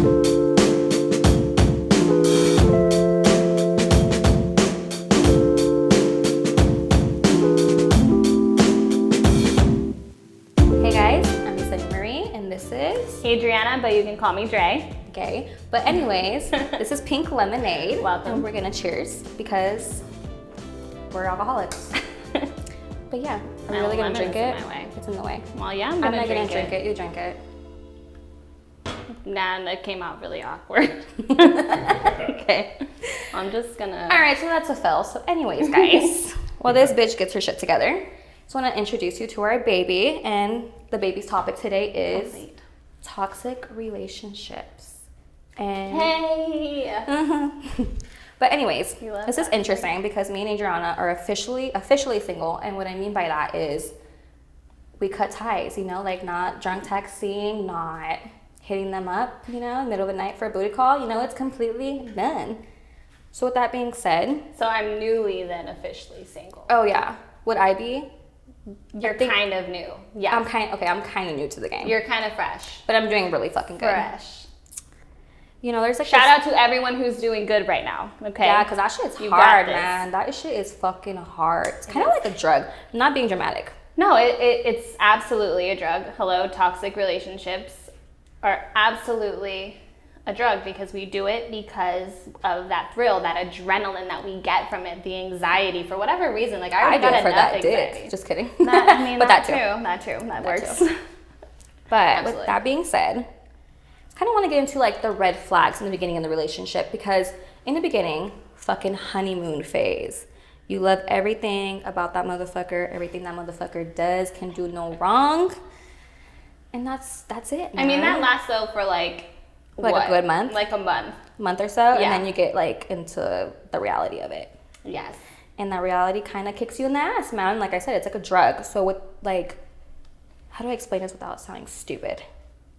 Hey guys, I'm Yessenia Marie, and this is Adrianna, but you can call me Dre. Okay. But anyways, this is Pink Lemonade. Welcome. And we're gonna cheers because we're alcoholics. But yeah, are we really gonna drink it? In my way. It's in the way. Well, yeah, I'm not gonna gonna drink it. You drink it. Nah, that came out really awkward. Okay. I'm just gonna. All right, so that's a fail. So anyways, guys, while this bitch gets her shit together, just want to introduce you to our baby, and the baby's topic today is toxic relationships. And Hey. But anyways, this is that. interesting because me and Adrianna are officially single, and what I mean by that is we cut ties, you know, like not drunk texting, not hitting them up, you know, in the middle of the night for a booty call, you know, it's completely done. So with that being said, So I'm newly then officially single. oh yeah, would I be? You're kind of new. Yeah. I'm kind of new to the game. You're kind of fresh. But I'm doing really fucking good. Fresh. You know, there's like Shout out to everyone who's doing good right now. Okay. Yeah, because that shit's You got hard, this. man. That shit is fucking hard. It's kind of like a drug. I'm not being dramatic. No, it's absolutely a drug. Hello, toxic relationships are absolutely a drug because we do it because of that thrill, that adrenaline that we get from it, the anxiety for whatever reason. Like I do got it for enough that anxiety. dick. Just kidding. That, I mean, but that too. That works. too. But Absolutely. with that being said, I kind of want to get into like the red flags in the beginning of the relationship, because in the beginning, fucking honeymoon phase. You love everything about that motherfucker. Everything that motherfucker does, can do no wrong. And that's it, man. I mean, that lasts though for like a good month? Like a month or so, Yeah. and then you get like into the reality of it. Yes. And that reality kind of kicks you in the ass, man. Like I said, it's like a drug. So with like, how do I explain this without sounding stupid?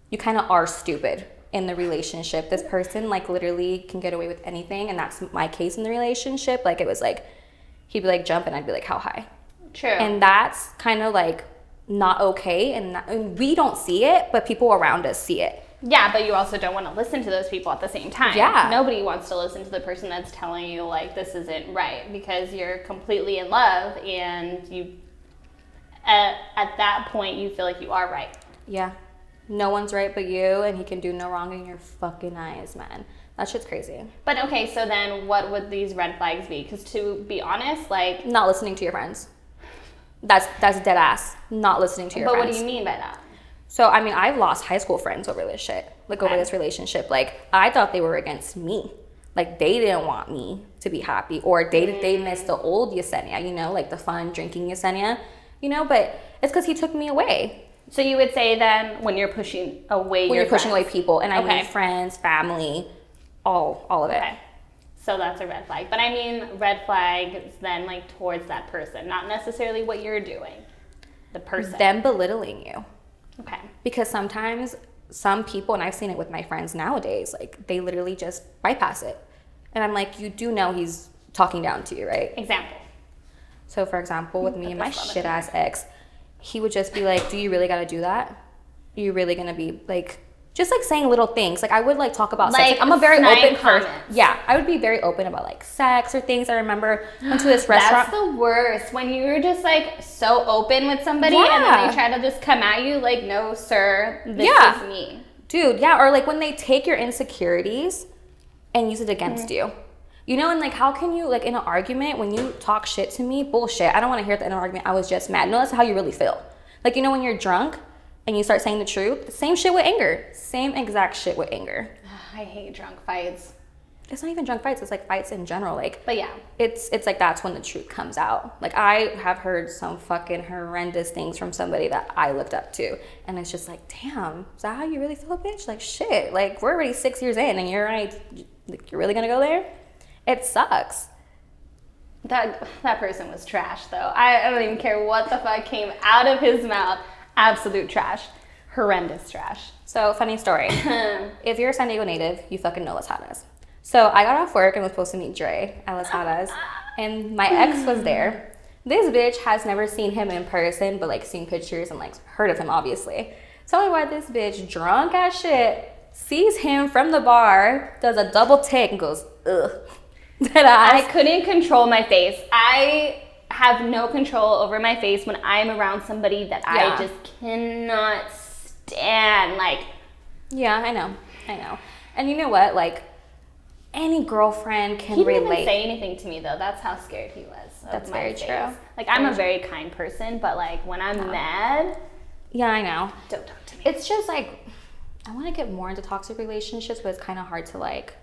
You kind of are stupid in the relationship. This person like literally can get away with anything, and that's my case in the relationship. Like it was like, he'd be like jump and I'd be like, how high? True. And that's kind of like not okay, and we don't see it, but people around us see it. Yeah, but you also don't want to listen to those people at the same time. Yeah. Nobody wants to listen to the person that's telling you like this isn't right, because you're completely in love and you at that point you feel like you are right. Yeah. No one's right but you, and he can do no wrong in your fucking eyes, man. That shit's crazy. But okay, so then what would these red flags be? Because to be honest, like... Not listening to your friends. That's dead ass. Not listening to your But friends. what do you mean by that? So, I mean, I've lost high school friends over this shit. Like, over this relationship. Like, I thought they were against me. Like, they didn't want me to be happy. Or they missed the old Yessenia, you know? Like, the fun drinking Yessenia. You know? But it's because he took me away. So you would say then when you're pushing away When your you're pushing away friends. people. And I Okay. mean friends, family, all of it. Okay. So that's a red flag. But I mean red flags then like towards that person, not necessarily what you're doing. The person. Them belittling you. Okay. Because sometimes some people, and I've seen it with my friends nowadays, like they literally just bypass it. And I'm like, you do know he's talking down to you, right? Example. So for example, with me and my Put this shit ass ex, he would just be like, do you really gotta do that? Are you really gonna be like, just like saying little things. Like I would like talk about sex. Like, Like, I'm a very snide open person. comments. Yeah, I would be very open about like sex or things. I remember went to this restaurant. That's the worst. When you're just like so open with somebody and then Yeah. they try to just come at you like, no, sir, this Yeah. is me. Dude, yeah, or like when they take your insecurities and use it against Mm-hmm. you. You know, and like how can you, like in an argument, when you talk shit to me, bullshit, I don't want to hear at the end of an argument, I was just mad. No, that's how you really feel. Like, you know, when you're drunk and you start saying the truth, same shit with anger. Same exact shit with anger. I hate drunk fights. It's not even drunk fights, it's like fights in general. Like, But yeah. it's like that's when the truth comes out. Like I have heard some fucking horrendous things from somebody that I looked up to, and it's just like, damn, is that how you really feel, bitch? Like shit, like we're already 6 years in and you're like, you're really gonna go there? It sucks. That person was trash though. I don't even care what the fuck came out of his mouth. Absolute trash. Horrendous trash. So funny story. If you're a San Diego native, you fucking know Las Hadas. So I got off work and was supposed to meet Dre at Las Hadas, and my ex was there. This bitch has never seen him in person, but like seen pictures and like heard of him obviously. Tell me why this bitch drunk as shit sees him from the bar, does a double take and goes, ugh. I couldn't control my face. I have no control over my face when I'm around somebody that I just cannot stand. Like, yeah, I know. And you know what? Like, any girlfriend can relate. He didn't even say anything to me, though. That's how scared he was. That's very true. Like, I'm a very kind person, but, like, when I'm mad... Yeah, I know. Don't talk to me. It's just, like, I want to get more into toxic relationships, but it's kind of hard to, like,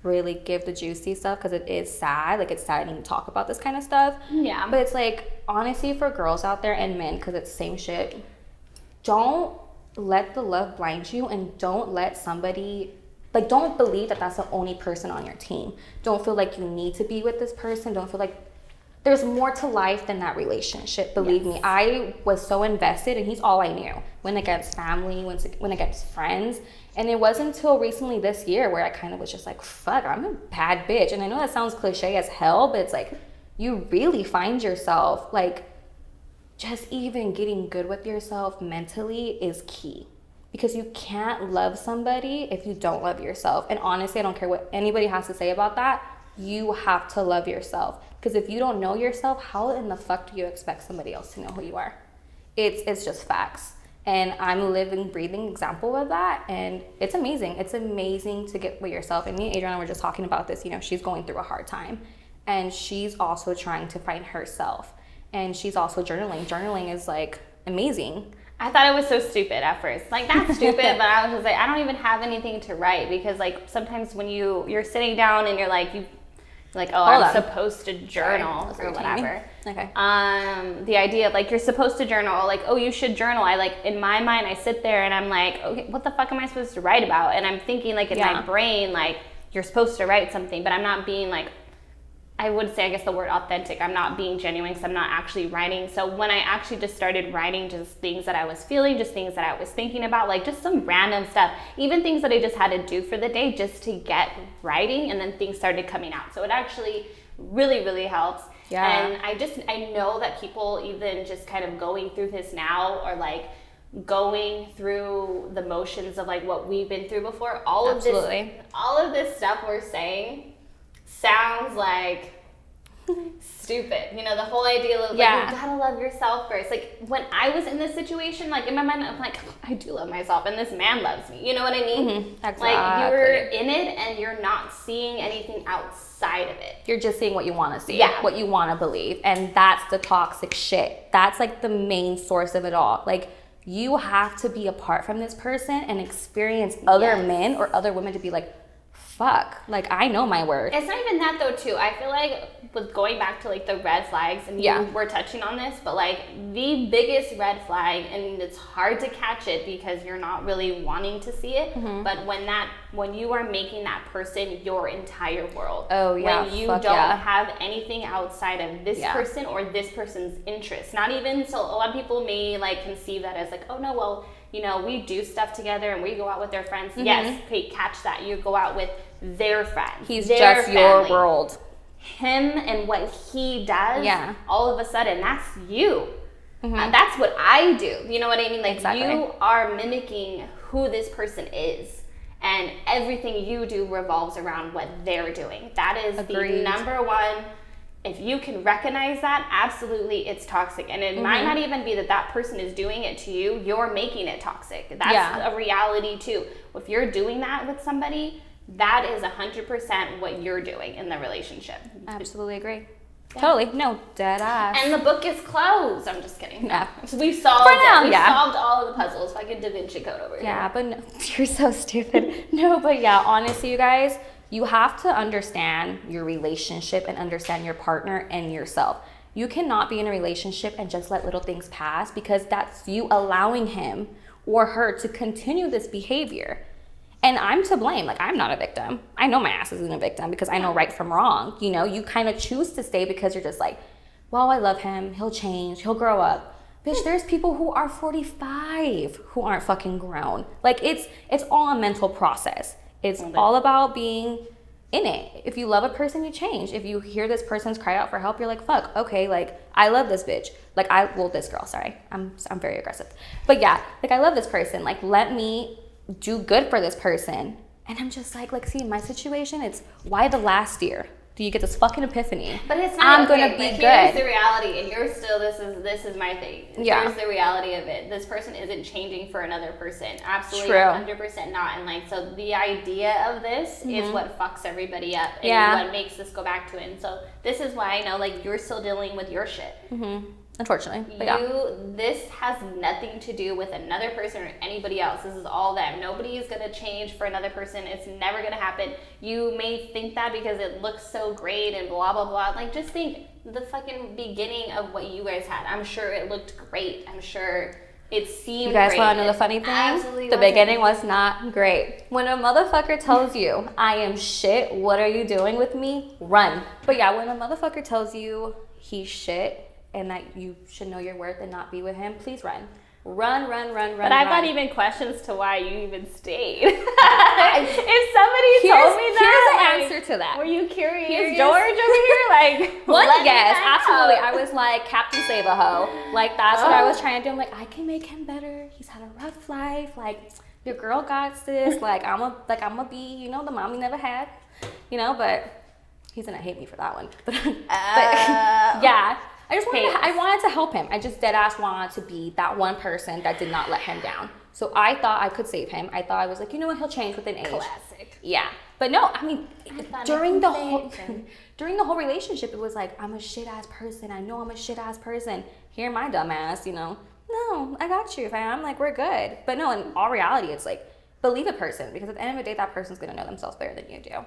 really give the juicy stuff because it is sad. Like, it's sad to even talk about this kind of stuff. Yeah. But it's, like, honestly, for girls out there and men, because it's the same shit, don't let the love blind you, and don't let somebody... Like, don't believe that that's the only person on your team. Don't feel like you need to be with this person. Don't feel like there's more to life than that relationship. Believe me, I was so invested, and he's all I knew. When against family, when against friends. And it wasn't until recently this year where I kind of was just like, fuck, I'm a bad bitch. And I know that sounds cliche as hell, but it's like, you really find yourself, like, just even getting good with yourself mentally is key. Because you can't love somebody if you don't love yourself. And honestly, I don't care what anybody has to say about that. You have to love yourself. Because if you don't know yourself, how in the fuck do you expect somebody else to know who you are? It's just facts. And I'm a living, breathing example of that. And it's amazing. It's amazing to get with yourself. And me and Adrianna were just talking about this. You know, she's going through a hard time. And she's also trying to find herself. And she's also journaling. Journaling is, like, amazing. I thought it was so stupid at first. Like, not stupid, but I was just like, I don't even have anything to write. Because, like, sometimes when you're sitting down and you're like, I'm supposed to journal or whatever. Okay. The idea of, like, you're supposed to journal, like, oh, you should journal. I, like, in my mind, I sit there and I'm like, okay, what the fuck am I supposed to write about? And I'm thinking, like, in my brain, like, you're supposed to write something, but I'm not being, like, I would say, I guess, the word authentic. I'm not being genuine because I'm not actually writing. So when I actually just started writing just things that I was feeling, just things that I was thinking about, like just some random stuff, even things that I just had to do for the day just to get writing, and then things started coming out. So it actually really, really helps. Yeah. And I know that people even just kind of going through this now, or like going through the motions of like what we've been through before, all of this stuff we're saying sounds like stupid. You know, the whole idea of like, you gotta love yourself first. Like, when I was in this situation, like in my mind, I'm like, I do love myself, and this man loves me. You know what I mean? Mm-hmm. Exactly. Like, you're in it and you're not seeing anything outside of it. You're just seeing what you want to see, what you want to believe. And that's the toxic shit. That's like the main source of it all. Like, you have to be apart from this person and experience other men or other women to be like, fuck, like, I know my worth. It's not even that though too. I feel like with going back to like the red flags, and you were touching on this, but like the biggest red flag, and it's hard to catch it because you're not really wanting to see it, but when you are making that person your entire world, when you don't have anything outside of this person or this person's interest, not even, so a lot of people may like conceive that as like, oh no, well, you know, we do stuff together and we go out with their friends. Yes, okay, catch that. You go out with their friends. He's their just family. your world. Him and what he does, all of a sudden, that's you. That's what I do. You know what I mean? Like, you are mimicking who this person is. And everything you do revolves around what they're doing. That is the number one. If you can recognize that, absolutely, it's toxic. And it might not even be that person is doing it to you. You're making it toxic. That's a reality, too. If you're doing that with somebody, that is 100% what you're doing in the relationship. Absolutely agree. Yeah. Totally. No, dead ass. And the book is closed. I'm just kidding. Yeah. We've solved it. We've solved all of the puzzles. Fucking Da Vinci Code over here. Yeah, but no, you're so stupid. No, but yeah, honestly, you guys, you have to understand your relationship and understand your partner and yourself. You cannot be in a relationship and just let little things pass, because that's you allowing him or her to continue this behavior. And I'm to blame. Like, I'm not a victim. I know my ass isn't a victim because I know right from wrong. You know, you kind of choose to stay because you're just like, well, I love him. He'll change. He'll grow up. Bitch, there's people who are 45 who aren't fucking grown. Like, it's all a mental process. It's all about being in it. If you love a person, you change. If you hear this person's cry out for help, you're like, fuck, okay, like, I love this bitch. Like, this girl, sorry. I'm very aggressive. But yeah, like, I love this person. Like, let me do good for this person. And I'm just like, see, in my situation, it's why the last year do you get this fucking epiphany? But it's not. I'm gonna be but good. Here's the reality, and you're still. This is my thing. Yeah. Here's the reality of it. This person isn't changing for another person. Absolutely, True. 100% not. And like, so the idea of this is what fucks everybody up, and what makes this go back to it. And so this is why I know, like, you're still dealing with your shit. Unfortunately, but This has nothing to do with another person or anybody else. This is all them. Nobody is going to change for another person. It's never going to happen. You may think that because it looks so great and blah, blah, blah. Like, just think the fucking beginning of what you guys had. I'm sure it looked great. I'm sure it seemed you guys great. want to know the funny thing? Absolutely The wasn't. beginning was not great. When a motherfucker tells you, I am shit, what are you doing with me? Run. But yeah, when a motherfucker tells you he's shit, and that you should know your worth and not be with him, please run. Run. But I've got even questions to why you even stayed. If somebody told me that, here's the answer to that. Were you curious? Here's George over here, like One, let me yes, find absolutely. out. I was like, Captain Save a Hoe. Like, that's what I was trying to do. I'm like, I can make him better. He's had a rough life. Like, your girl got this. Like, I'm a be, you know, the mom we never had. You know, but he's gonna hate me for that one. But yeah. I wanted to help him. I just dead ass wanted to be that one person that did not let him down. So I thought I could save him. I thought I was like, you know what, he'll change within age. Classic. Yeah. But no, I mean, during the whole relationship, it was like, I'm a shit ass person. I know I'm a shit ass person. Here my dumb ass, you know. No, I got you, fam. Like, we're good. But no, in all reality, it's like, believe a person, because at the end of the day, that person's gonna know themselves better than you do.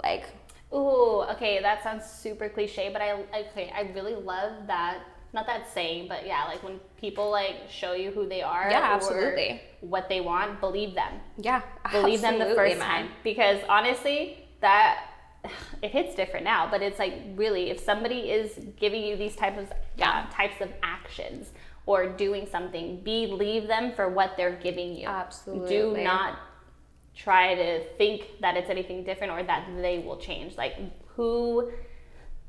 Like, ooh, okay, that sounds super cliche, but I really love that. Not that saying, but yeah, like when people like show you who they are, yeah, absolutely, or what they want, believe them. Yeah, believe them the first time, because honestly, that it hits different now. But it's like, really, if somebody is giving you these types of actions or doing something, believe them for what they're giving you. Absolutely. Do not try to think that it's anything different or that they will change. Like, who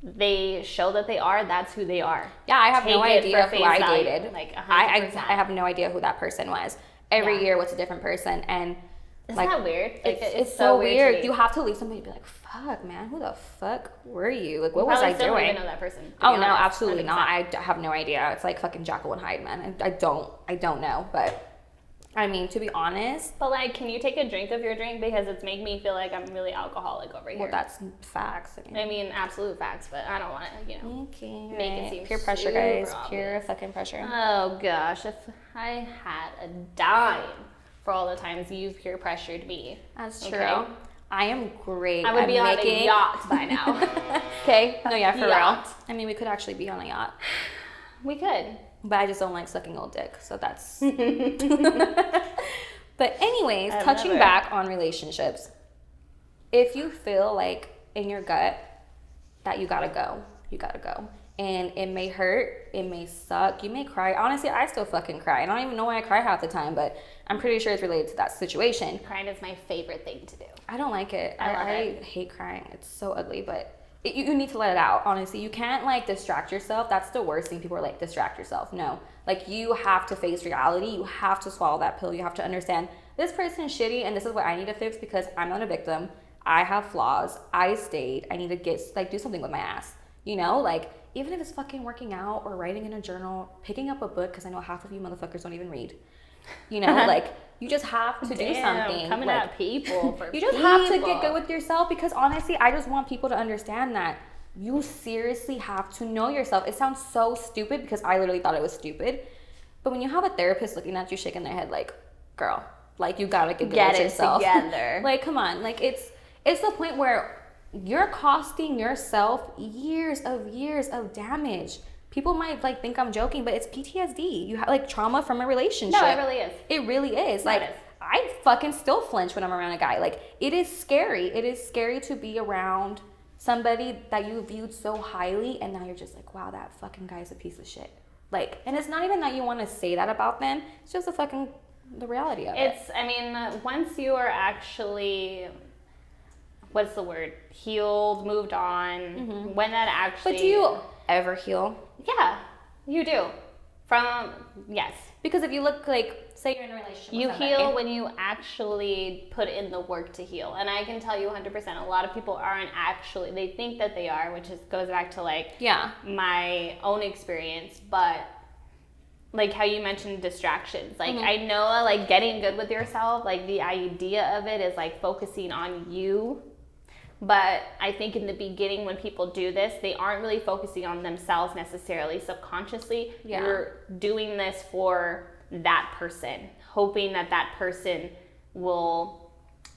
they show that they are, that's who they are. Yeah, I have no idea who I dated. Like, 100%. I have no idea who that person was. Every year was a different person, and isn't like, that weird? Like, it's so weird. You have to leave somebody and be like, fuck, man, who the fuck were you? Like, what was I doing? Don't even know that person. Oh no, absolutely 100%. Not. I have no idea. It's like fucking Jekyll and Hyde, man. I don't know, but I mean, to be honest. But like, can you take a drink of your drink, because it's making me feel like I'm really alcoholic over here. Well, that's facts. I mean, absolute facts, but I don't want to, you know, make it seem peer pressure, guys. obvious. Pure fucking pressure. Oh gosh, if I had a dime for all the times you've peer pressured me. That's true. I am great. I would be on a yacht by now. Okay. No, yeah, for Yacht. real. I mean, we could actually be on a yacht. We could. But I just don't like sucking old dick, so that's. But anyways, touching back on relationships, if you feel like in your gut that you gotta go, you gotta go. And it may hurt, it may suck, you may cry. Honestly, I still fucking cry. I don't even know why I cry half the time, but I'm pretty sure it's related to that situation. Crying is my favorite thing to do. I don't like it. I love it. I hate crying. It's so ugly, but you need to let it out, honestly. You can't like distract yourself. That's the worst thing. People are like, distract yourself. No, like, you have to face reality. You have to swallow that pill. You have to understand this person is shitty and this is what I need to fix, because I'm not a victim. I have flaws. I stayed. I need to do something with my ass. You know, like, even if it's fucking working out or writing in a journal, picking up a book, because I know half of you motherfuckers don't even read. You know, like, you just have to do something. Coming like, at people for you just have to get good with yourself, because honestly, I just want people to understand that you seriously have to know yourself. It sounds so stupid, because I literally thought it was stupid. But when you have a therapist looking at you shaking their head like, girl, like, you gotta get good with yourself. Together. Like, come on. Like, it's the point where you're costing yourself years of damage. People might like think I'm joking, but it's PTSD. You have like trauma from a relationship. No, it really is. It really is. No, like, it is. I fucking still flinch when I'm around a guy. Like, it is scary. It is scary to be around somebody that you viewed so highly, and now you're just like, wow, that fucking guy's a piece of shit. Like, and it's not even that you want to say that about them. It's just the reality of it. I mean, once you are actually, what's the word? Healed, moved on, when that actually. But do you ever heal? Yeah, you do. Yes. Because if you look like, say you're in a relationship You with somebody. heal when you actually put in the work to heal. And I can tell you 100%, a lot of people aren't actually, they think that they are, which goes back to like my own experience, but like how you mentioned distractions. Like I know like getting good with yourself, like the idea of it is like focusing on you. But I think in the beginning when people do this, they aren't really focusing on themselves necessarily. Subconsciously, you're doing this for that person, hoping that that person will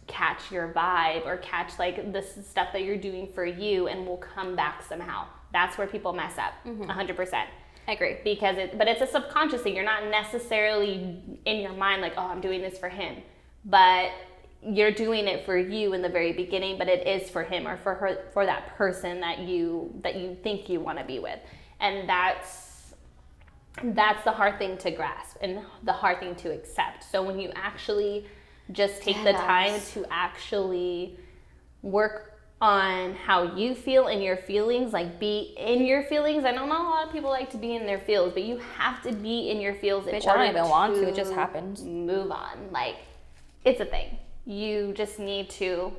catch your vibe or catch like this stuff that you're doing for you and will come back somehow. That's where people mess up, 100%. I agree. Because but it's a subconscious thing. You're not necessarily in your mind like, oh, I'm doing this for him. But you're doing it for you in the very beginning, but it is for him or for her, for that person that you think you want to be with. And that's the hard thing to grasp and the hard thing to accept. So when you actually just take the time to actually work on how you feel in your feelings, like be in your feelings. I know not a lot of people like to be in their feels, but you have to be in your feels in order I don't even want to, it just happens. Move on. Like, it's a thing. You just need to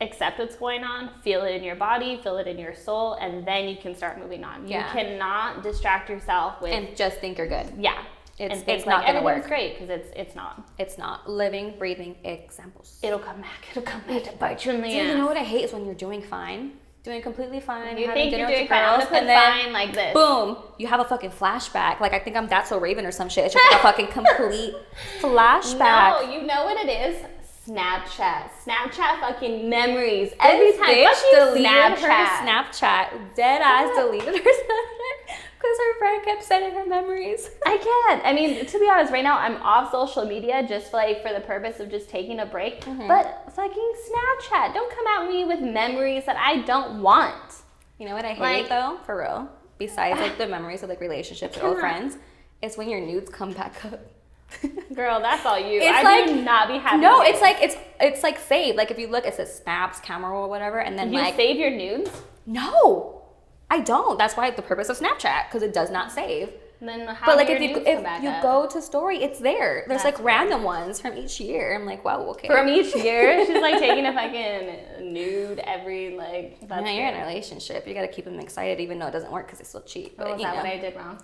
accept what's going on, feel it in your body, feel it in your soul, and then you can start moving on. You cannot distract yourself with... And just think you're good. Yeah. It's not going to work. Everything's great, because it's not. It's not. Living, breathing examples. It'll come back. It'll come back to bite you in the ass. You know what I hate is when you're doing fine. Doing completely fine. You having think dinner you're with doing your fine. I'm girls, gonna put and then fine like this. Boom. You have a fucking flashback. Like, I think I'm That's So Raven or some shit. It's just like a fucking complete flashback. No, you know what it is? Snapchat fucking memories. Every time bitch deleted Snapchat. her Snapchat. Dead ass deleted her Snapchat because her friend kept sending her memories. I can't. I mean, to be honest, right now I'm off social media just like for the purpose of just taking a break. But fucking Snapchat, don't come at me with memories that I don't want. You know what I hate though, for real? Besides like the memories of like relationships or old friends, is when your nudes come back up. Girl, that's all you. It's I do not be happy. No, it's like saved. Like if you look, it says snaps, camera roll, whatever, and then you like save your nudes. No, I don't. That's why the purpose of Snapchat, because it does not save. Then how but like do if your you nudes come back up? go to story, it's there. There's That's like random ones from each year. I'm like, wow, okay. From each year, she's like taking a fucking nude every like. That's you're in a relationship. You got to keep them excited, even though it doesn't work because it's still cheap. But was that what I did wrong?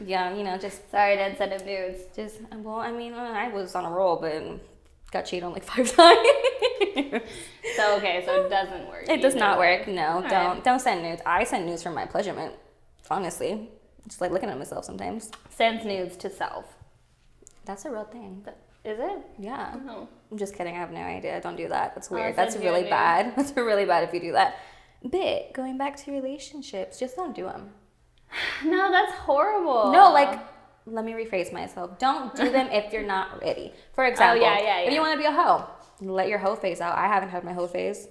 Yeah, you know, just sorry, I didn't send him nudes. Just well, I mean, I was on a roll, but got cheated on like 5 times. So it doesn't work. It does not work. No, right. don't send nudes. I send nudes for my pleasurement. Honestly, just like looking at myself sometimes. Sends nudes to self. That's a real thing. Is it? Yeah. Oh. I'm just kidding. I have no idea. Don't do that. That's weird. I'll That's send you a really nude. bad. That's really bad if you do that. But going back to relationships, just don't do them. No, that's horrible. No, like, let me rephrase myself. Don't do them if you're not ready. For example, if you want to be a hoe, let your hoe phase out. I haven't had my hoe phase.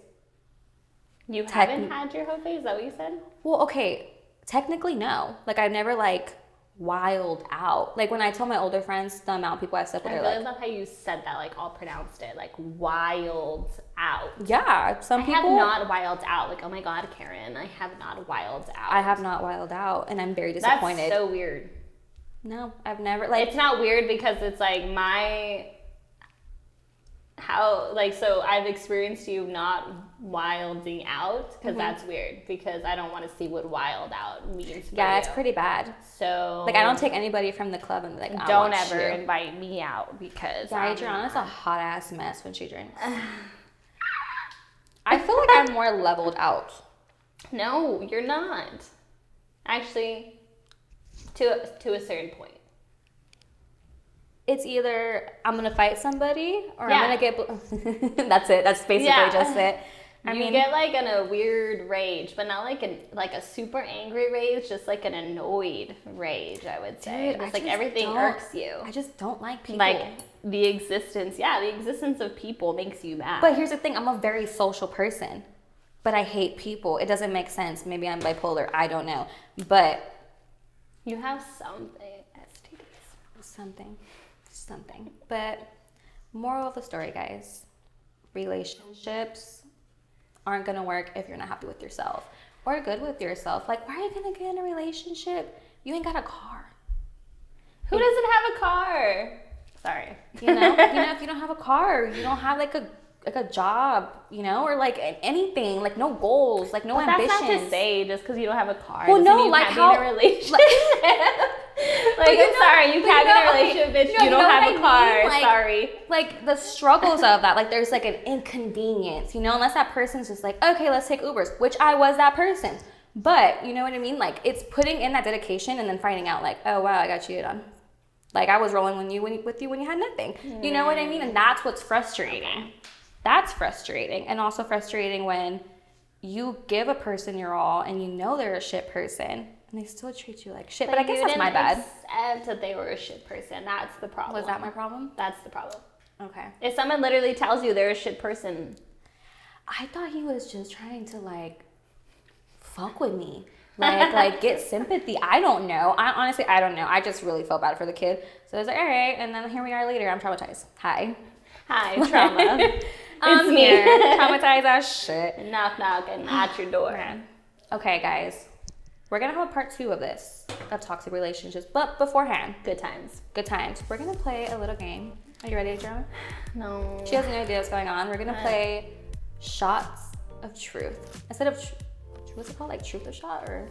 You haven't had your hoe phase? Is that what you said? Well, okay. Technically, no. Like, I've never, like, wild out. Like, when I tell my older friends the amount of people I slept with, I they're really like, love how you said that, like, all pronounced it. Like, wild out. yeah, some people. I have not wild out. Like, oh my God, Karen, I have not wild out. I have not wild out, and I'm very disappointed. That's so weird. No, I've never, like. It's not weird because it's, like, so I've experienced you not wilding out because that's weird because I don't want to see what wild out means for Yeah, you. it's pretty bad. So Like, I don't take anybody from the club and be like, don't ever invite me out because Yeah, Adrianna's a hot ass mess when she drinks. I feel like I'm more leveled out. No, you're not. Actually, to a certain point. It's either I'm gonna fight somebody or Yeah. I'm gonna get. That's it. That's basically just it. I You mean, get like in a weird rage, but not like a super angry rage, just like an annoyed rage, I would say. Dude, Just like everything irks you. I just don't like people. Like the existence of people makes you mad. But here's the thing: I'm a very social person, but I hate people. It doesn't make sense. Maybe I'm bipolar. I don't know, but you have something, STDs. Something. But moral of the story, guys: relationships aren't gonna work if you're not happy with yourself or good with yourself. Like, why are you gonna get in a relationship? You ain't got a car. Who doesn't have a car? Sorry. If you don't have a car, you don't have like a job, or like anything, like no goals, like no ambitions. That's not to say just because you don't have a car. Well, no, you like can't how be in a relationship. I'm sorry, you can't be in a relationship, bitch. You don't have a car. Like, sorry. Like the struggles of that, like there's like an inconvenience, unless that person's just like, okay, let's take Ubers, which I was that person. But you know what I mean? Like it's putting in that dedication and then finding out like, oh wow, I got cheated on. Like I was rolling with you when you had nothing. You know what I mean? And that's what's frustrating. Okay. That's frustrating. And also frustrating when you give a person your all and you know they're a shit person and they still treat you like shit. But I guess that's my bad. Accept that they were a shit person. That's the problem. Was that my problem? That's the problem. Okay. If someone literally tells you they're a shit person. I thought he was just trying to like fuck with me. Like get sympathy. I don't know. I don't know. I just really felt bad for the kid. So I was like, all right. And then here we are later. I'm traumatized. Hi, trauma. I'm here. Traumatized as shit. Knock, knocking at your door. Man. Okay, guys. We're going to have a part 2 of this, of toxic relationships. But beforehand. Good times. We're going to play a little game. Are you ready, Adrianna? No. She has no idea what's going on. We're going to play shots of truth. Instead of... what's it called? Like truth or shot or?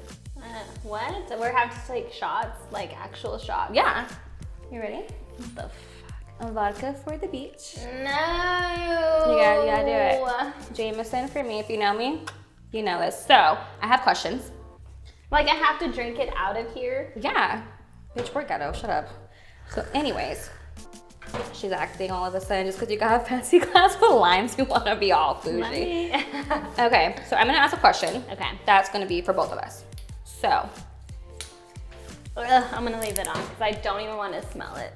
What? We're having to take shots, like actual shots. Yeah. You ready? What the fuck? A vodka for the beach. No. You gotta do it. Jameson for me. If you know me, you know this. So I have questions. Like I have to drink it out of here? Yeah. Bitch, we're ghetto. Shut up. So anyways, she's acting all of a sudden just because you got a fancy glass with limes. You want to be all bougie. Okay, so I'm gonna ask a question. Okay. That's gonna be for both of us. So. I'm gonna leave it on because I don't even want to smell it.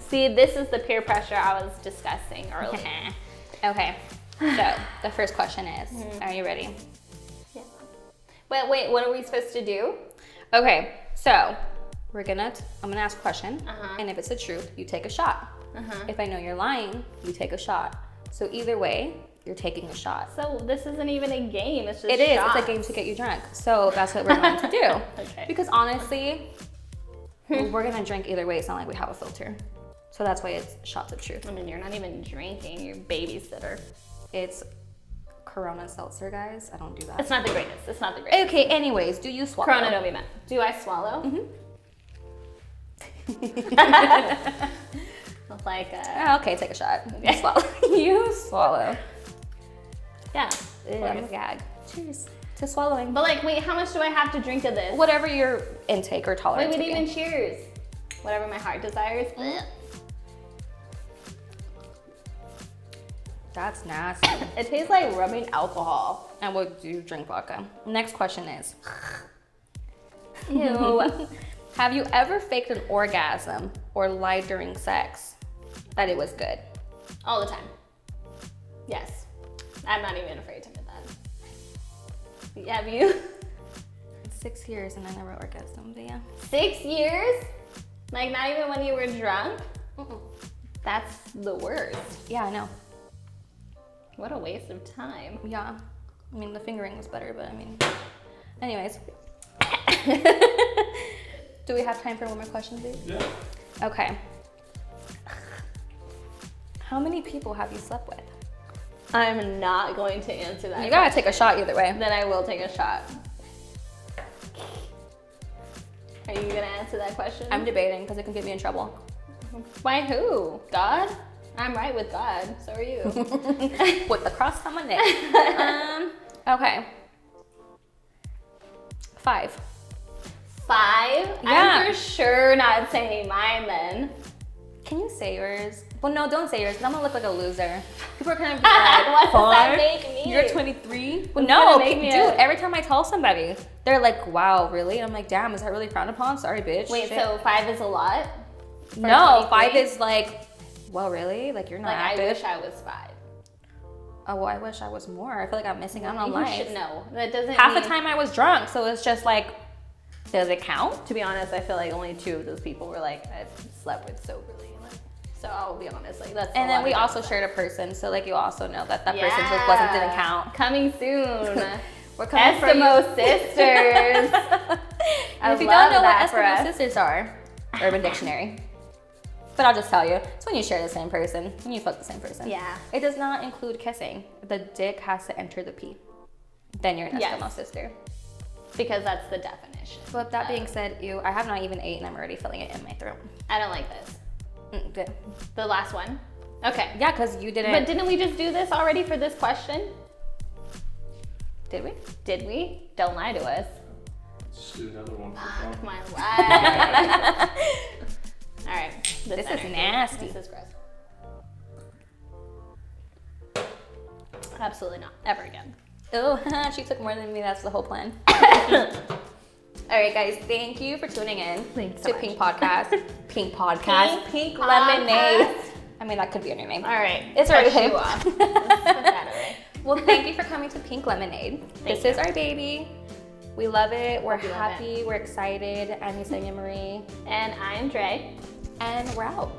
See, this is the peer pressure I was discussing earlier. Okay, so the first question is, are you ready? Yeah. Wait, what are we supposed to do? Okay, so I'm gonna ask a question, and if it's the truth, you take a shot. If I know you're lying, you take a shot. So either way, you're taking a shot. So this isn't even a game, it's just It is, shots. it's a game to get you drunk. So that's what we're going to do. Okay. Because honestly, we're gonna drink either way. It's not like we have a filter. So that's why it's shots of truth. I mean, you're not even drinking, you're babysitter. It's Corona seltzer, guys. I don't do that. It's not the greatest, it's not the greatest. Okay, anyways, do you swallow? Corona don't be mad. Do I swallow? Like okay, take a shot. You swallow. You swallow. Yeah. I'm a gag. Cheers to swallowing. But like, wait, how much do I have to drink of this? Whatever your intake or tolerance. Wait, we didn't even cheers. Whatever my heart desires. That's nasty. It tastes like rubbing alcohol. And we'll do drink vodka. Next question is. Ew. Have you ever faked an orgasm or lied during sex that it was good? All the time. Yes. I'm not even afraid to admit that. Have you? 6 years and I never orgasmed, but yeah. 6 years? Like not even when you were drunk? That's the worst. Yeah, I know. What a waste of time. Yeah. I mean, the fingering was better, but I mean, anyways. Do we have time for one more question, please? Yeah. Okay. How many people have you slept with? I'm not going to answer that. You gotta take a shot either way. Then I will take a shot. Are you gonna answer that question? I'm debating because it can get me in trouble. By who? God? I'm right with God. So are you. With the cross on my neck. Okay. 5. 5? Yeah. I'm for sure not saying mine then. Can you say yours? Well, no, don't say yours because I'm gonna look like a loser. People are gonna be like, What does that 5? make me? You're 23? Well, It's no, gonna make dude, me a- every time I tell somebody, they're like, wow, really? And I'm like, damn, is that really frowned upon? Sorry, bitch. Wait, Shit. so 5 is a lot? For No, 23? 5 is like, well, really? Like, you're not Like, I active? wish I was 5. Oh, well, I wish I was more. I feel like I'm missing out on You life. should know. That doesn't Half mean, the time I was drunk, so it's just like, does it count? To be honest, I feel like only 2 of those people were like, I slept with soberly. Like, so I'll be honest, like that's. And a then lot we of also times. shared a person, so like you also know that that person just Yeah. didn't count. Coming soon. We're coming for you. Eskimo sisters. And I if you love don't know what that for Eskimo us. sisters are, Urban Dictionary. But I'll just tell you, it's when you share the same person, when you fuck the same person. Yeah. It does not include kissing. The dick has to enter the pee. Then you're an Eskimo sister. Because that's the definition. But that being said, ew, I have not even ate and I'm already feeling it in my throat. I don't like this. Good. The last one? Okay. Yeah, because you didn't. But didn't we just do this already for this question? Did we? Did we? Don't lie to us. Let's do another one. Fuck my life. All right. This is nasty. This is gross. Absolutely not. Ever again. Oh, she took more than me. That's the whole plan. All right, guys. Thank you for tuning in Thanks to so much. Pink Podcast. Pink Podcast. Pink Lemonade. Podcast. I mean, that could be a new name. All right. It's already Cut hip. you off. Let's put that away. Well, thank you for coming to Pink Lemonade. This is our baby. We love it. We're Hope you love happy. We're excited. I'm Yessenia Marie. And I'm Dre. And we're out.